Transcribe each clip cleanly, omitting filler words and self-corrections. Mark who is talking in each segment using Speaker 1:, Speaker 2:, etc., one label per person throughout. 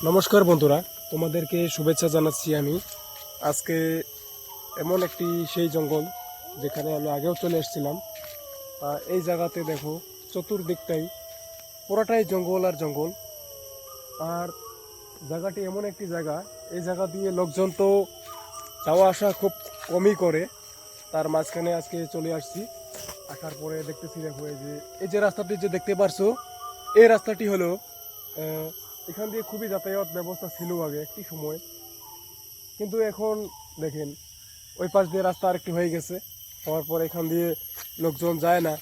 Speaker 1: নমস্কার বন্ধুরা, তোমাদেরকে শুভেচ্ছা জানাচ্ছি। আমি আজকে এমন একটি সেই জঙ্গল যেখানে আমি আগেও চলে এসেছিলাম। এই জায়গাতে দেখো, চতুর্দিকটাই পুরোটাই জঙ্গল আর জঙ্গল। আর জায়গাটি এমন একটি জায়গা, এই জায়গা দিয়ে লোকজন তো যাওয়া আসা খুব কমই করে। তার মাঝখানে আজকে চলে আসছি। আসার পরে দেখতেছি, দেখো এই যে রাস্তাটি যে দেখতে পারছো, এই রাস্তাটি হলো এখান দিয়ে খুবই যাতায়াত ব্যবস্থা ছিল আগে একটি সময়, কিন্তু এখন দেখেন ওই পাশ দিয়ে রাস্তা আরেকটি হয়ে গেছে। হওয়ার পর এখান দিয়ে লোকজন যায় না।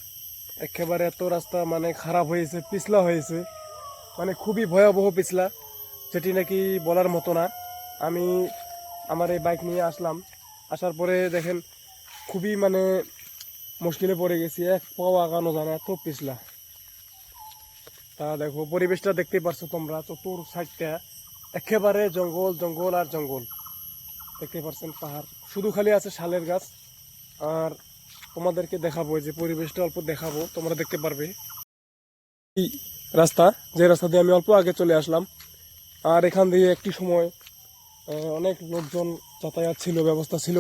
Speaker 1: একেবারে এত রাস্তা মানে খারাপ হয়েছে, পিছলা হয়েছে, মানে খুবই ভয়াবহ পিছলা, যেটি নাকি বলার মতো না। আমি আমার এই বাইক নিয়ে আসলাম, আসার পরে দেখেন খুবই মানে মুশকিলে পড়ে গেছি, এক পাও আগানো যায় না, এত পিছলা। তা দেখো পরিবেশটা দেখতে পারছো তোমরা, চতুর সাইডটা একেবারে জঙ্গল জঙ্গল আর জঙ্গল। দেখতে পাচ্ছেন পাহাড়, শুধু খালি আছে শালের গাছ। আর তোমাদেরকে দেখাবো, যে পরিবেশটা অল্প দেখাবো, তোমরা দেখতে পারবে। এই রাস্তা, যে রাস্তা দিয়ে আমি অল্প আগে চলে আসলাম, আর এখান দিয়ে একটি সময় অনেক লোকজন যাতায়াত ছিল, ব্যবস্থা ছিল,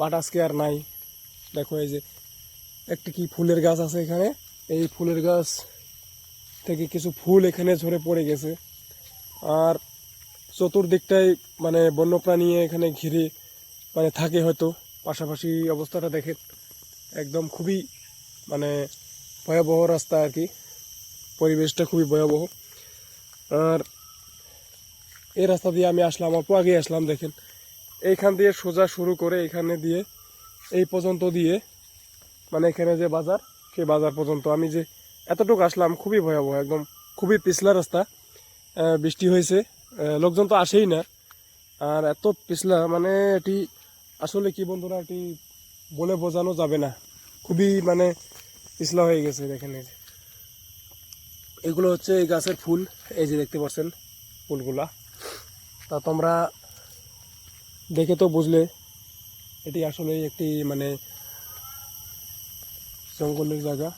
Speaker 1: বাট আজকে আর নাই। দেখো এই যে একটি কি ফুলের গাছ আছে এখানে, এই ফুলের গাছ থেকে কিছু ফুল এখানে ঝরে পড়ে গেছে। আর চতুর্দিকটাই মানে বন্যপ্রাণী এখানে ঘিরে মানে থাকে হয়তো। পাশাপাশি অবস্থাটা দেখেন, একদম খুবই মানে ভয়াবহ রাস্তা আর কি, পরিবেশটা খুবই ভয়াবহ। আর এই রাস্তা দিয়ে আমি আসলাম, অল্প আগে আসলাম, দেখেন এইখান দিয়ে সোজা শুরু করে এখানে দিয়ে এই পর্যন্ত দিয়ে, মানে এখানে যে বাজার, সেই বাজার পর্যন্ত আমি যে এতটুকু আসলাম, খুবই ভয়াবহ, একদম খুবই পিছলা রাস্তা। বৃষ্টি হয়েছে, লোকজন তো আসেই না। আর এত পিছলা মানে এটি আসলে কি বন্ধুরা, এটি বলে বোঝানো যাবে না, খুবই মানে পিছলা হয়ে গেছে। দেখেন এই যে এগুলো হচ্ছে এই গাছের ফুল, এই যে দেখতে পাচ্ছেন ফুলগুলা। তা তোমরা দেখে তো বুঝলে এটি আসলে একটি মানে জঙ্গলের জায়গা,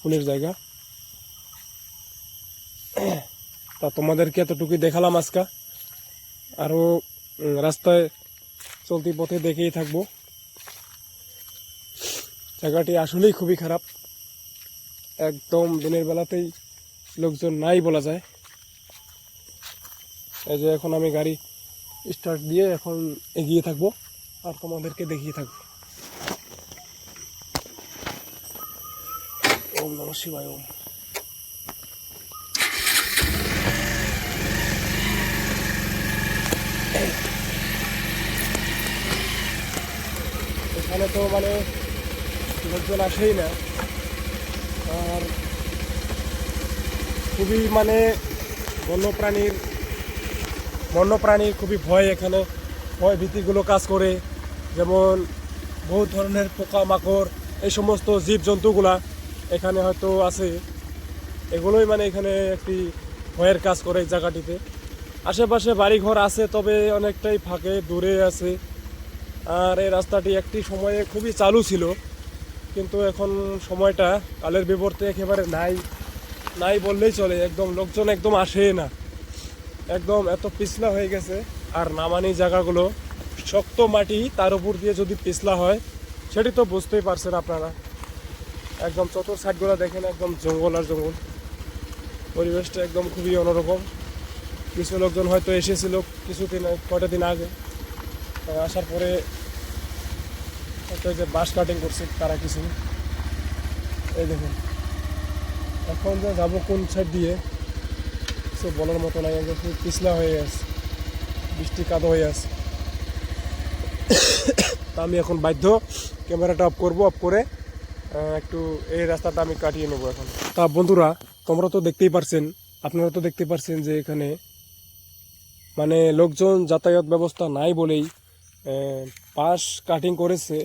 Speaker 1: ফুলের জায়গা। তা তোমাদেরকে এতটুকুই দেখালাম আজকে। আরও রাস্তায় চলতি পথে দেখেই থাকবো। জায়গাটি আসলেই খুবই খারাপ, একদম দিনের বেলাতেই লোকজন নাই বলা যায়। এই যে এখন আমি গাড়ি স্টার্ট দিয়ে এখন এগিয়ে থাকবো আর তোমাদেরকে দেখিয়ে থাকবো। ওম নমঃ শিবায়। ওম। এখানে তো মানে লোকজন আসেই না। আর খুবই মানে বন্যপ্রাণীর বন্যপ্রাণীর খুবই ভয় এখানে, ভয় ভীতিগুলো কাজ করে। যেমন বহু ধরনের পোকামাকড়, এই সমস্ত জীবজন্তুগুলা এখানে হয়তো আছে, এগুলোই মানে এখানে একটি ভয়ের কাজ করে এই জায়গাটিতে। আশেপাশে বাড়িঘর আছে, তবে অনেকটাই ফাঁকে দূরে আছে। আর এই রাস্তাটি একটি সময়ে খুবই চালু ছিল, কিন্তু এখন সময়টা কালের বিবর্তে একেবারে নাই, নাই বললেই চলে। একদম লোকজন একদম আসে না, একদম এত পিছলা হয়ে গেছে। আর নামানি জায়গাগুলো শক্ত মাটি, তার উপর দিয়ে যদি পিছলা হয়, সেটি তো বুঝতেই পারছেন আপনারা। একদম চতুর সাইডগুলো দেখেন, একদম জঙ্গল আর জঙ্গল। পরিবেশটা একদম খুবই অন্যরকম। কিছু লোকজন হয়তো এসেছিল কিছুদিন, কয়টা দিন আগে, আসার পরে হয়তো যে বাঁশ কাটিং করছে তারা কিছু। এই দেখুন এখন যে যাবো কোন সাইড দিয়ে, কিছু বলার মতো নাই, একদম খুব পিছলা হয়ে আছে, বৃষ্টি কাদো হয়ে আছে। তা আমি এখন বাধ্য ক্যামেরাটা অফ করবো, অফ করে একটু এই রাস্তাটা আমি কাটিয়ে নেবো এখন। তা বন্ধুরা, তোমরা তো দেখতেই পারছেন, আপনারা তো দেখতে পারছেন যে এখানে মানে লোকজন যাতায়াত ব্যবস্থা নাই বলেই বাঁশ কাটিং করেছে।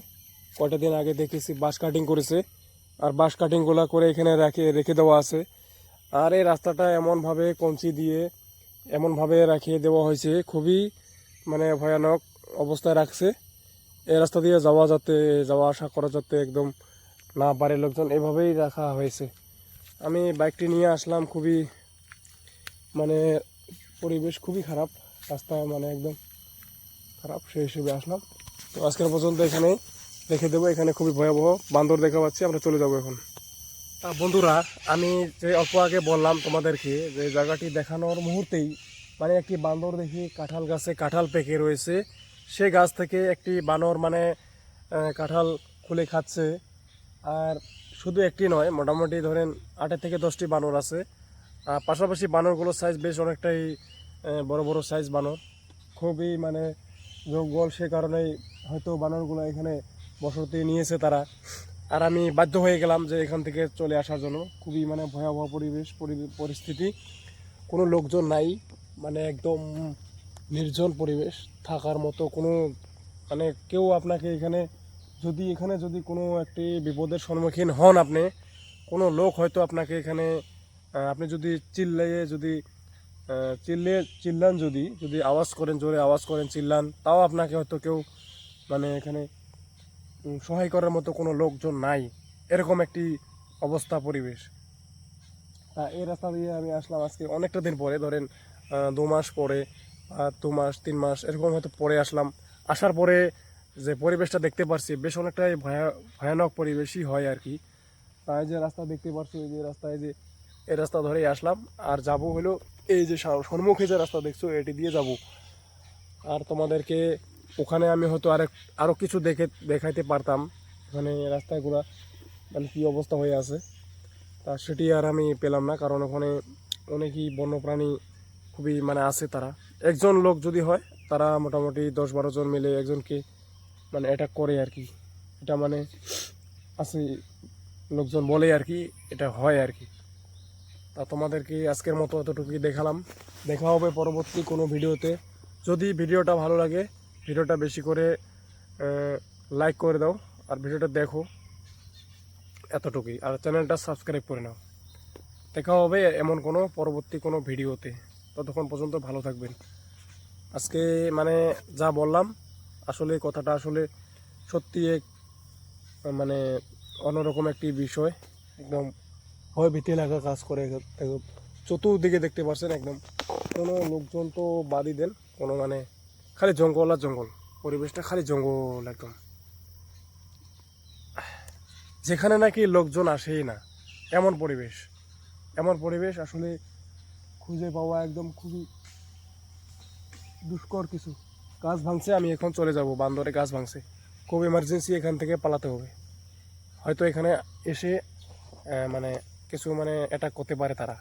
Speaker 1: কয়টা দিন আগে দেখেছি বাঁশ কাটিং করেছে, আর বাঁশ কাটিংগুলো করে এখানে রেখে দেওয়া আছে। আর এই রাস্তাটা এমনভাবে কঞ্চি দিয়ে এমনভাবে রাখিয়ে দেওয়া হয়েছে, খুবই মানে ভয়ানক অবস্থায় রাখছে। এই রাস্তা দিয়ে যাওয়া আসা করা যাতে একদম না পারে লোকজন, এভাবেই রাখা হয়েছে। আমি বাইকটি নিয়ে আসলাম, খুবই মানে পরিবেশ খুবই খারাপ, রাস্তা মানে একদম খারাপ, সেই হিসেবে আসলাম। তো আজকের পর্যন্ত এখানেই রেখে দেবো। এখানে খুবই ভয়াবহ বান্দর দেখা পাচ্ছি, আমরা চলে যাবো এখন। বন্ধুরা, আমি যে অল্প আগে বললাম তোমাদেরকে যে জায়গাটি দেখানোর মুহূর্তেই মানে একটি বান্দর দেখি কাঁঠাল গাছে কাঁঠাল পেকে রয়েছে, সে গাছ থেকে একটি বানর মানে কাঁঠাল খুলে খাচ্ছে। আর শুধু একটি নয়, মোটামুটি ধরেন 8 থেকে 10টি বানর আছে। পাশাপাশি বানরগুলোর সাইজ বেশ অনেকটাই বড় বড় সাইজ বানর, খুবই মানে জঙ্গল, সে কারণেই হয়তো বানরগুলো এখানে বসতি নিয়েছে তারা। আর আমি বাধ্য হয়ে গেলাম যে এখান থেকে চলে আসার জন্য। খুবই মানে ভয়াবহ পরিবেশ পরিস্থিতি, কোনো লোকজন নাই, মানে একদম নির্জন পরিবেশ, থাকার মতো কোনো মানে কেউ আপনাকে এখানে যদি কোনো একটি বিপদের সম্মুখীন হন আপনি, কোনো লোক হয়তো আপনাকে এখানে আপনি যদি চিল্লান, যদি যদি আওয়াজ করেন, জোরে আওয়াজ করেন, চিল্লান, তাও আপনাকে হয়তো কেউ মানে এখানে সহায় করার মতো কোনো লোকজন নাই, এরকম একটি অবস্থা পরিবেশ। এই রাস্তা দিয়ে আমি আসলাম আজকে অনেকটা দিন পরে, ধরেন 2 মাস পরে, 2 মাস 3 মাস এরকম হয়তো পরে আসলাম। আসার পরে যে পরিবেশটা দেখতে পারছি বেশ অনেকটাই ভয়ানক পরিবেশই হয় আর কি। তাই যে রাস্তা দেখতে পাচ্ছি, এই যে রাস্তায় যে এই রাস্তা ধরেই আসলাম, আর যাব হলো এই যে সম্মুখে যে রাস্তা দেখছো এটি দিয়ে যাব। আর তোমাদেরকে ওখানে আমি হয়তো আরও কিছু দেখাইতে পারতাম, ওখানে রাস্তাগুলো মানে কী অবস্থা হয়ে আছে, তা সেটি আর আমি পেলাম না, কারণ ওখানে অনেকই বন্যপ্রাণী খুবই মানে আছে। তারা একজন লোক যদি হয়, তারা মোটামুটি 10-12 জন মিলে একজনকে মানে অ্যাটাক করে আর কি। এটা মানে আছে, লোকজন বলে আর কি, এটা হয় আর কি। তা তোমাদেরকে আজকের মতো এতটুকুই দেখালাম। দেখা হবে পরবর্তী কোনো ভিডিওতে। যদি ভিডিওটা ভালো লাগে, ভিডিওটা বেশি করে লাইক করে দাও, আর ভিডিওটা দেখো, এতটুকুই। আর চ্যানেলটা সাবস্ক্রাইব করে নাও। দেখা হবে এমন কোনো পরবর্তী কোনো ভিডিওতে। ততক্ষণ পর্যন্ত ভালো থাকবেন। আজকে মানে যা বললাম, আসলে কথাটা আসলে সত্যি এক মানে অন্যরকম একটি বিষয়, একদম ভয় ভীতি লাগা কাজ করে। একদম চতুর্দিকে দেখতে পাচ্ছেন, একদম কোনো লোকজন তো বাদই দেন, কোনো মানে খালি জঙ্গল আর জঙ্গল, পরিবেশটা খালি জঙ্গল একদম, যেখানে নাকি লোকজন আসেই না, এমন পরিবেশ। এমন পরিবেশ আসলে খুঁজে পাওয়া একদম খুবই দুষ্কর কিছু। গাছ ভাঙছে, আমি এখন চলে যাব, বান্দরে গাছ ভাঙছে, খুব এমার্জেন্সি, এখান থেকে পালাতে হবে। হয়তো এখানে এসে মানে কিছু মানে অ্যাটাক করতে পারে তারা।